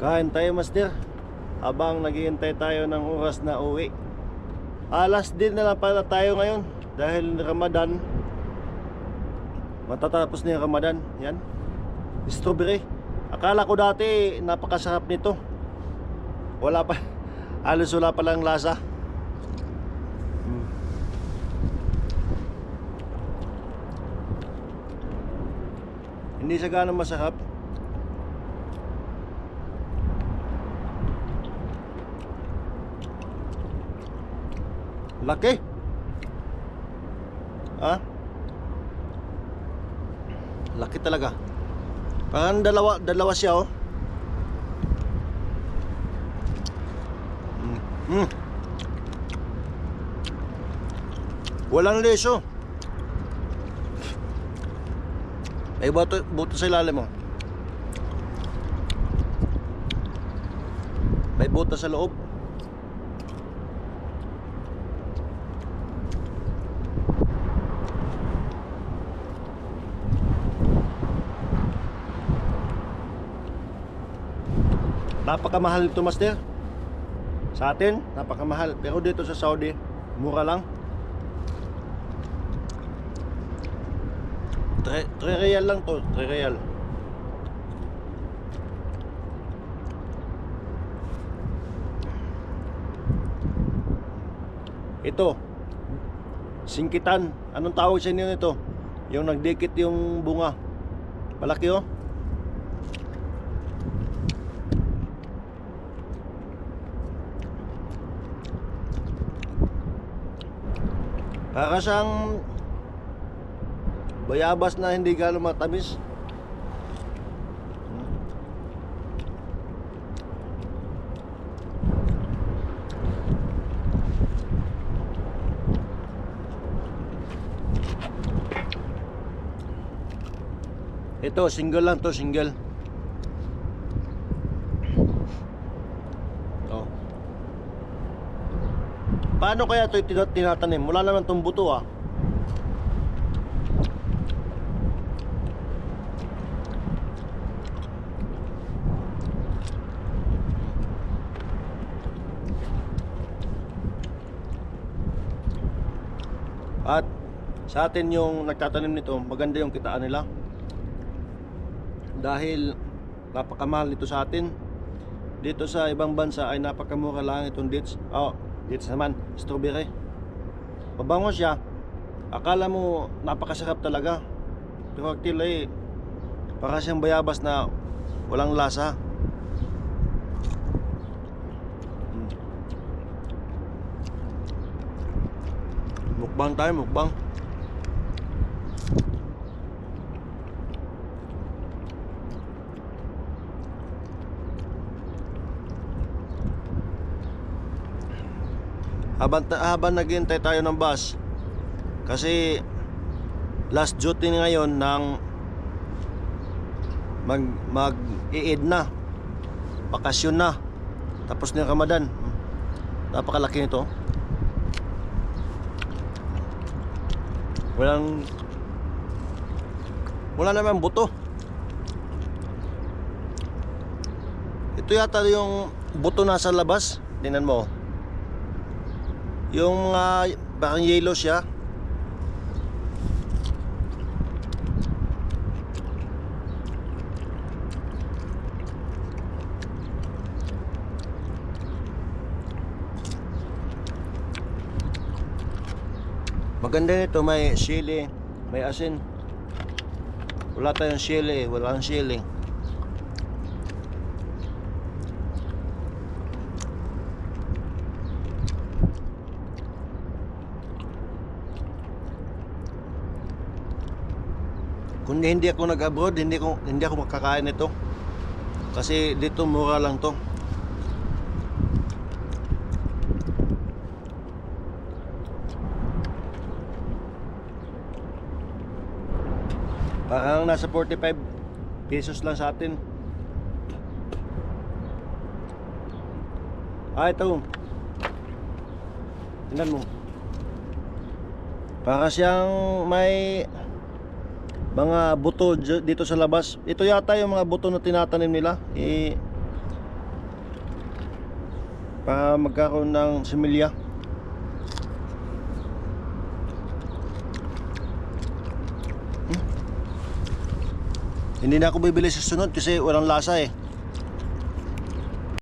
Kain tayo, master. Habang naghihintay tayo ng oras na uwi. Alas din na lang pala tayo ngayon. Dahil Ramadan. Matatapos na yung Ramadan. Yan. Strawberry. Akala ko dati napakasarap nito. Wala pa. Halos wala palang lasa. Hindi siya ganong masarap. Laki. Ha? Laki talaga. Parang dalawa siya, oh. Walang leso. May buto sa ilalim, mo. May buto sa loob. Napakamahal ito, master. Sa atin, napakamahal. Pero dito sa Saudi, mura lang. 3 real lang to, 3 real. Ito, singkitan. Anong tawag sa inyo nito? Yung nagdikit yung bunga. Malaki, oh. Para siyang bayabas na hindi gano'ng matamis. Ito, single lang to, single. Oh. Paano kaya ito tinatanim? Wala naman itong buto, ah. At sa atin yung nagtatanim nito, maganda yung kitaan nila. Dahil napakamahal nito sa atin. Dito sa ibang bansa ay napakamura lang itong dates. Oh, dates naman, strawberry. Mabango siya. Akala mo napakasarap talaga. Pero actually, para siyang bayabas na walang lasa. Mukbang tayo, mukbang. Habang naghihintay tayo ng bus, kasi last duty ngayon ng mag-i-Eid na, bakasyon na, tapos na yung Ramadan. Napakalaki nito. Wala naman buto. Ito yata yung buto nasa labas. Tingnan mo. Yung mga parang yellow siya. Maganda nito, may sili, may asin. Wala tayong sili, walang sili. Kung hindi ako nag-abroad, hindi ako makakain nito. Kasi dito mura lang to. Parang nasa 45 pesos lang sa atin. Ito. Tingnan mo. Para siyang may mga buto dito sa labas. Ito yata yung mga buto na tinatanim nila. para magkaroon ng similya. Hindi na ako bibili sa sunod kasi walang lasa eh.